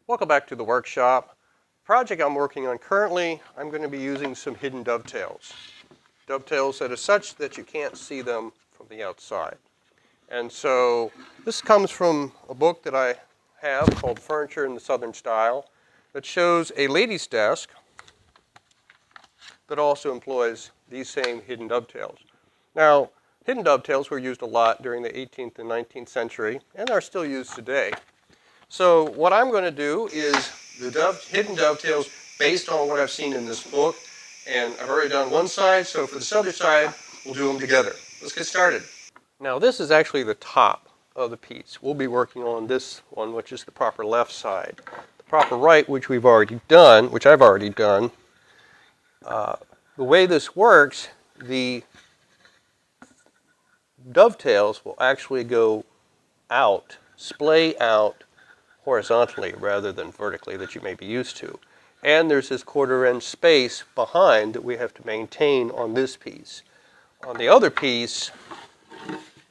Welcome back to the workshop. Project I'm working on currently, I'm going to be using some hidden dovetails. Dovetails that are such that you can't see them from the outside. And so this comes from a book that I have called Furniture in the Southern Style that shows a lady's desk that also employs these same hidden dovetails. Now, hidden dovetails were used a lot during the 18th and 19th century and are still used today. So what I'm going to do is the hidden dovetails based on what I've seen in this book. And I've already done one side, so for this other side, we'll do them together. Let's get started. Now this is actually the top of the piece. We'll be working on this one, which is the proper left side. The proper right, which I've already done. The way this works, the dovetails will actually go out, splay out horizontally rather than vertically that you may be used to. And there's this 1/4 inch space behind that we have to maintain on this piece. On the other piece,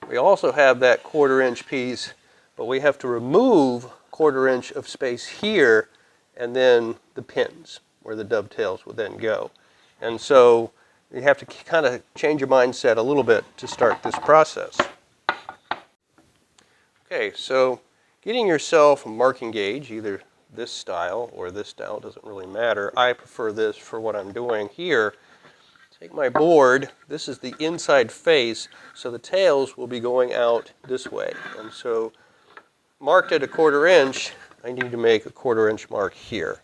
we also have that 1/4 inch piece, but we have to remove 1/4 inch of space here and then the pins where the dovetails will then go. And so you have to kind of change your mindset a little bit to start this process. Okay, so getting yourself a marking gauge, either this style or this style, doesn't really matter. I prefer this for what I'm doing here. Take my board, this is the inside face, so the tails will be going out this way. And so marked at a 1/4 inch, I need to make a 1/4 inch mark here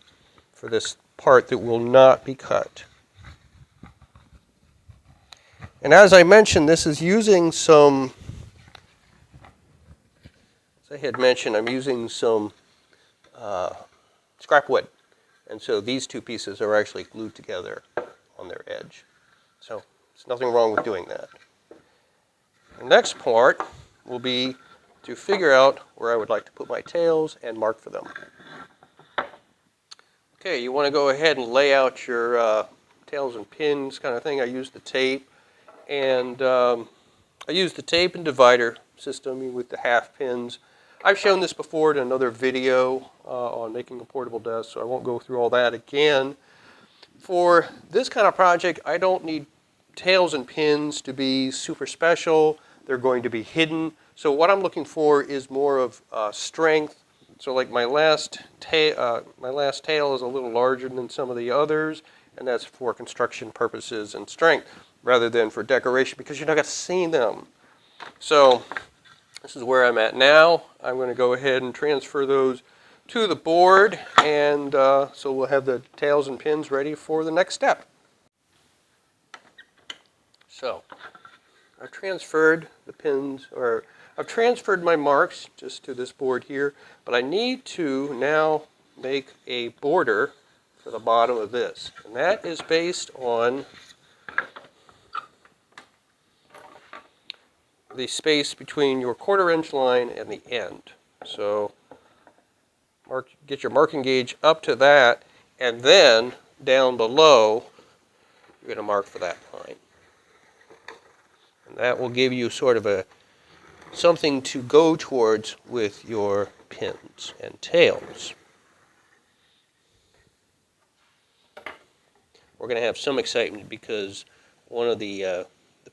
for this part that will not be cut. And as I mentioned, this is using some, as I had mentioned, I'm using some scrap wood. And so these two pieces are actually glued together on their edge. So there's nothing wrong with doing that. The next part will be to figure out where I would like to put my tails and mark for them. Okay, you want to go ahead and lay out your tails and pins kind of thing. I use the tape, and I use the tape and divider system with the half pins. I've shown this before in another video on making a portable desk, so I won't go through all that again. For this kind of project, I don't need tails and pins to be super special. They're going to be hidden. So what I'm looking for is more of strength. So like my last tail is a little larger than some of the others, and that's for construction purposes and strength rather than for decoration because you're not going to see them. So this is where I'm at now. I'm going to go ahead and transfer those to the board, and so we'll have the tails and pins ready for the next step. So I've transferred the pins, or I've transferred my marks just to this board here, but I need to now make a border for the bottom of this. And that is based on the space between your 1/4 inch line and the end. So get your marking gauge up to that, and then down below, you're going to mark for that line. And that will give you sort of something to go towards with your pins and tails. We're going to have some excitement because one of the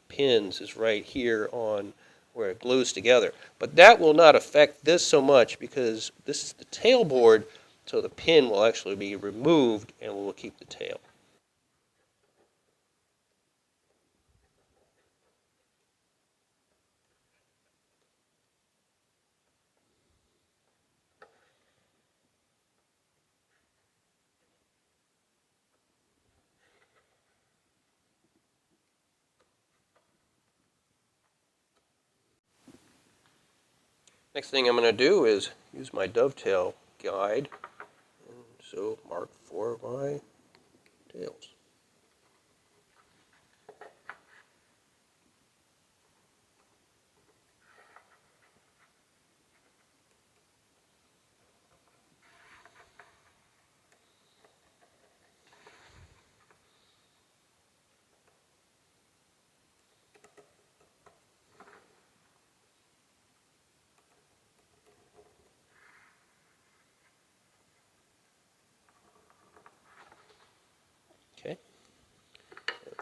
pins is right here on where it glues together. But that will not affect this so much because this is the tail board, so the pin will actually be removed and we'll keep the tail. Next thing I'm going to do is use my dovetail guide, and so mark for my tails.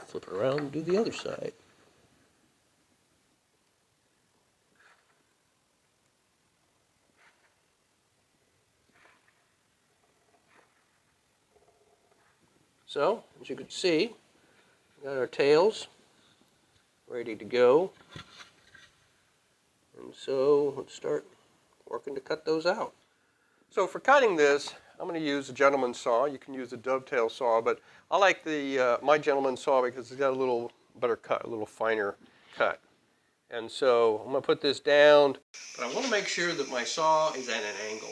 Flip it around and do the other side. So, as you can see, we got our tails ready to go. And so, let's start working to cut those out. So for cutting this, I'm going to use a gentleman's saw. You can use a dovetail saw, but I like the my gentleman's saw because it's got a little better cut, a little finer cut. And so I'm going to put this down, but I want to make sure that my saw is at an angle.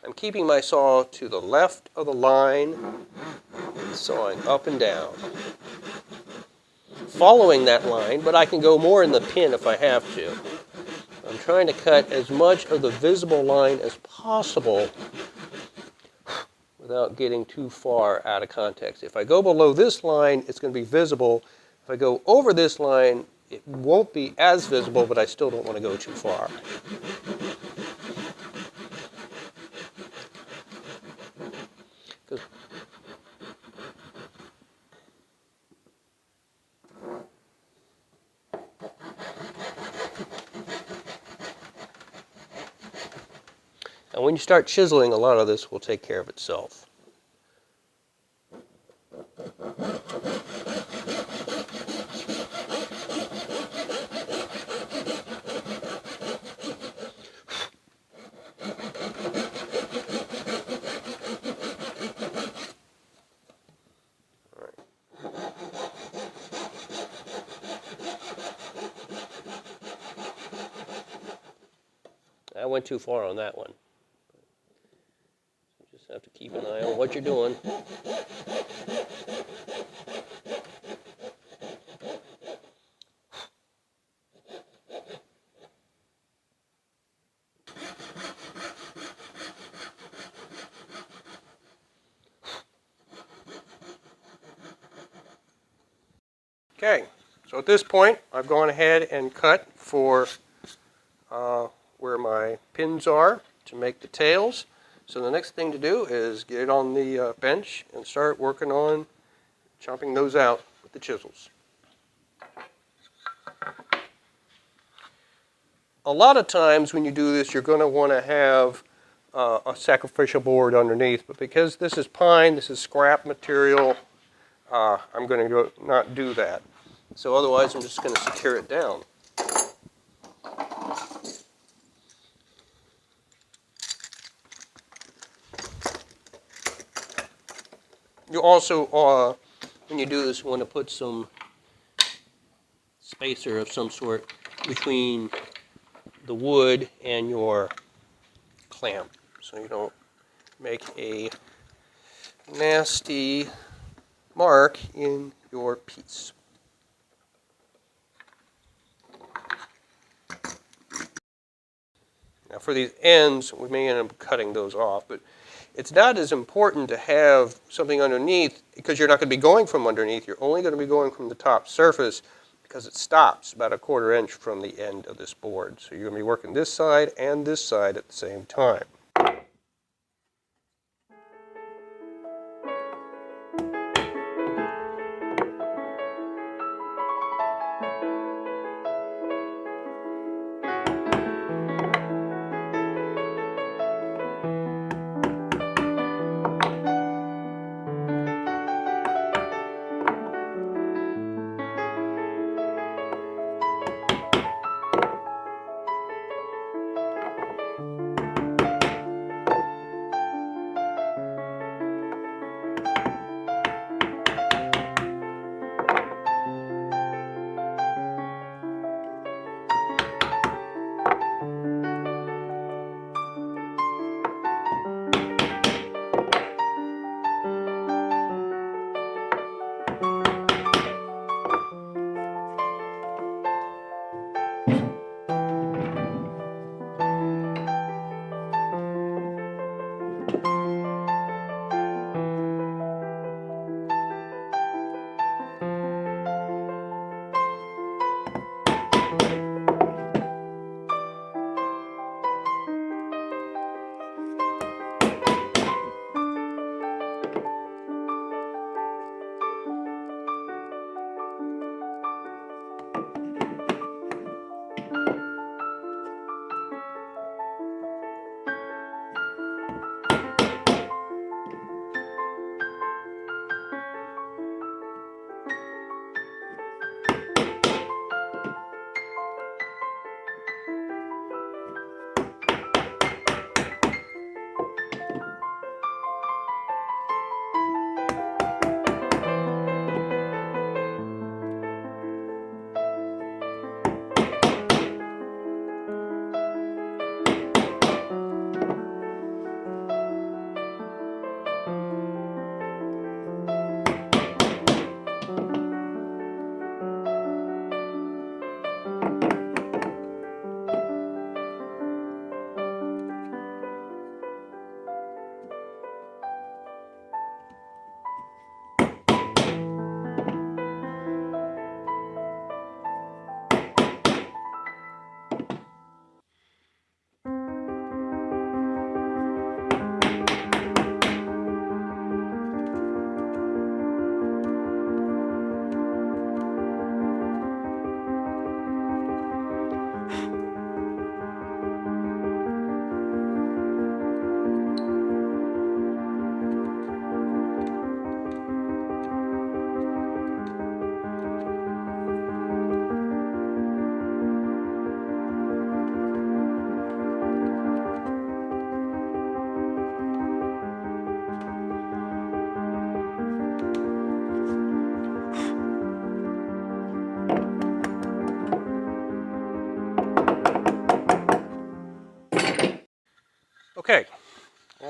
I'm keeping my saw to the left of the line, sawing up and down. Following that line, but I can go more in the pin if I have to. I'm trying to cut as much of the visible line as possible without getting too far out of context. If I go below this line, it's going to be visible. If I go over this line, it won't be as visible, but I still don't want to go too far. And when you start chiseling, a lot of this will take care of itself. I went too far on that one. You just have to keep an eye on what you're doing. Okay, so at this point, I've gone ahead and cut for where my pins are to make the tails. So the next thing to do is get it on the bench and start working on chopping those out with the chisels. A lot of times when you do this, you're going to want to have a sacrificial board underneath, but because this is pine, this is scrap material, I'm going to not do that. So otherwise, I'm just going to secure it down. You also, when you do this, want to put some spacer of some sort between the wood and your clamp, so you don't make a nasty mark in your piece. Now for these ends, we may end up cutting those off, but it's not as important to have something underneath because you're not going to be going from underneath. You're only going to be going from the top surface because it stops about a 1/4 inch from the end of this board. So you're going to be working this side and this side at the same time.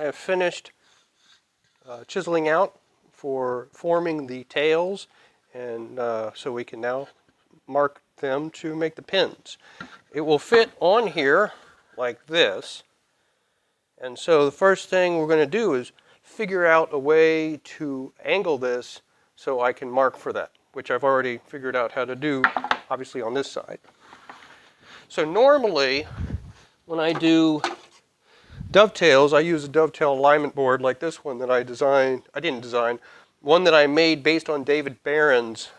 have finished chiseling out for forming the tails, and so we can now mark them to make the pins. It will fit on here like this, and so the first thing we're going to do is figure out a way to angle this so I can mark for that, which I've already figured out how to do, obviously on this side. So normally, when I do dovetails, I use a dovetail alignment board like this one that I didn't design, one that I made based on David Barron's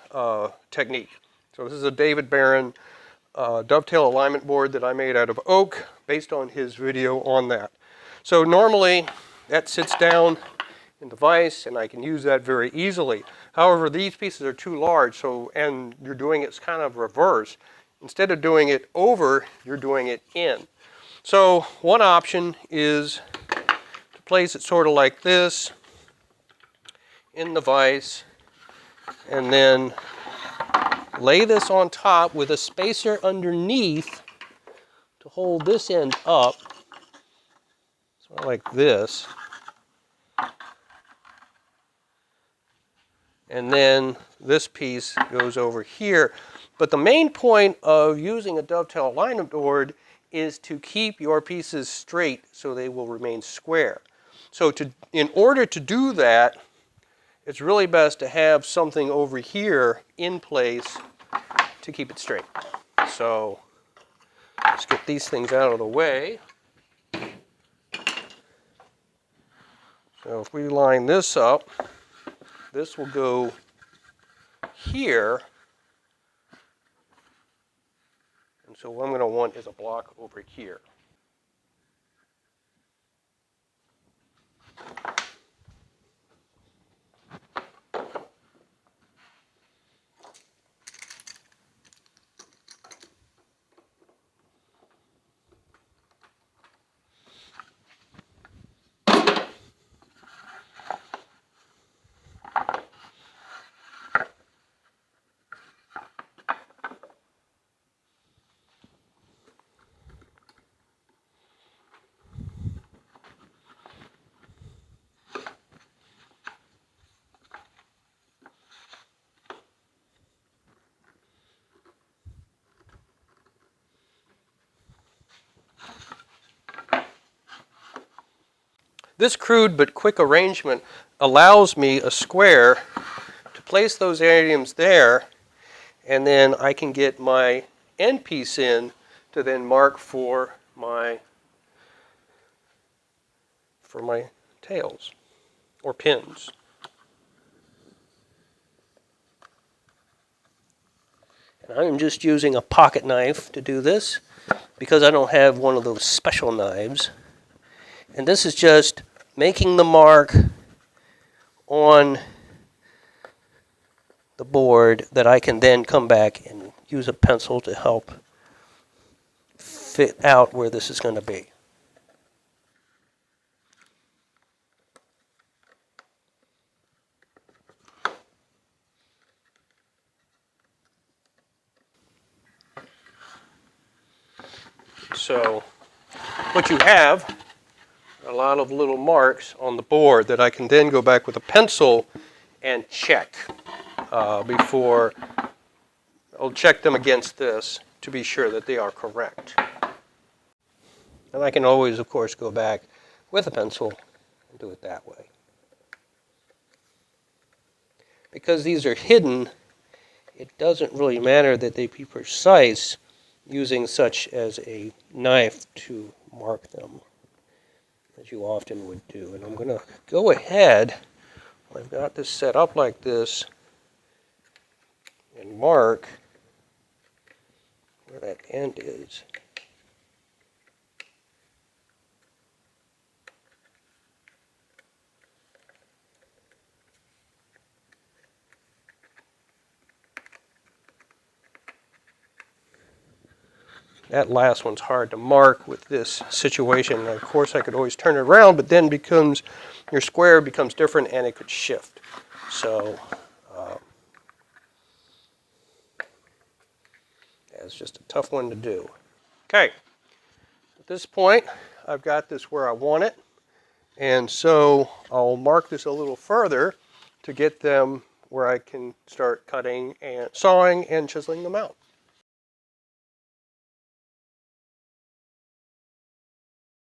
technique. So this is a David Barron dovetail alignment board that I made out of oak based on his video on that. So normally that sits down in the vise and I can use that very easily. However, these pieces are too large, and you're doing it kind of reverse. Instead of doing it over, you're doing it in. So one option is to place it sort of like this in the vise and then lay this on top with a spacer underneath to hold this end up, sort of like this. And then this piece goes over here. But the main point of using a dovetail alignment board is to keep your pieces straight so they will remain square. So in order to do that, it's really best to have something over here in place to keep it straight. So let's get these things out of the way. So if we line this up, this will go here. And so what I'm going to want is a block over here. This crude but quick arrangement allows me a square to place those items there, and then I can get my end piece in to then mark for my tails or pins. And I'm just using a pocket knife to do this because I don't have one of those special knives. And this is just making the mark on the board that I can then come back and use a pencil to help fit out where this is going to be. So what you have are a lot of little marks on the board that I can then go back with a pencil and check before I'll check them against this to be sure that they are correct. And I can always, of course, go back with a pencil and do it that way. Because these are hidden, it doesn't really matter that they be precise using such as a knife to mark them, as you often would do. And I'm going to go ahead, I've got this set up like this, and mark where that end is. That last one's hard to mark with this situation. And of course, I could always turn it around, but then your square becomes different and it could shift. So it's just a tough one to do. Okay, at this point, I've got this where I want it. And so I'll mark this a little further to get them where I can start cutting and sawing and chiseling them out.